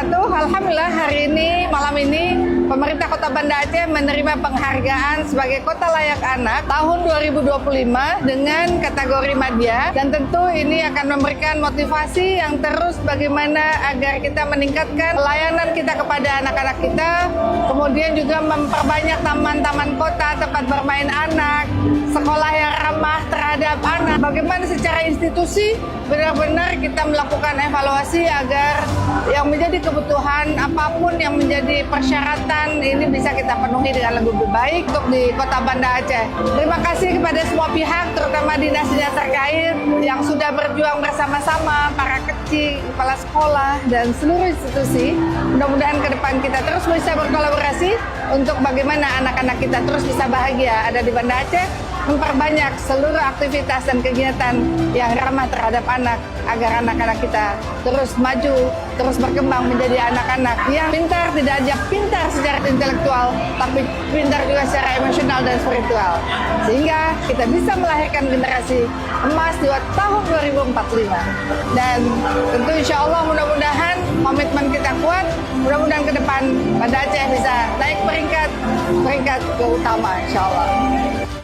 wabarakatuh. Alhamdulillah hari ini, malam ini, pemerintah Kota Banda Aceh menerima penghargaan sebagai Kota Layak Anak tahun 2025 dengan kategori Madya. Dan tentu ini akan memberikan motivasi yang terus bagaimana agar kita meningkatkan pelayanan kita kepada anak-anak kita. Kemudian juga memperbanyak taman-taman kota, tempat bermain anak, sekolah yang ramah terhadap anak. Bagaimana secara institusi benar-benar kita melakukan evaluasi agar yang menjadi kebutuhan apapun yang menjadi persyaratan ini bisa kita penuhi dengan lebih baik untuk di Kota Banda Aceh. Terima kasih kepada semua pihak, terutama dinas-dinas terkait yang sudah berjuang bersama-sama, para kecil, kepala sekolah, dan seluruh institusi. Mudah-mudahan ke depan kita terus bisa berkolaborasi untuk bagaimana anak-anak kita terus bisa bahagia ada di Banda Aceh, memperbanyak seluruh aktivitas dan kegiatan yang ramah terhadap anak agar anak-anak kita terus maju, terus berkembang menjadi anak-anak yang pintar, tidak hanya pintar secara intelektual, tapi pintar juga secara emosional dan spiritual. Sehingga kita bisa melahirkan generasi emas di tahun 2045. Dan tentu insya Allah mudah-mudahan komitmen kita kuat, mudah-mudahan ke depan Banda Aceh bisa naik peringkat ke utama insya Allah.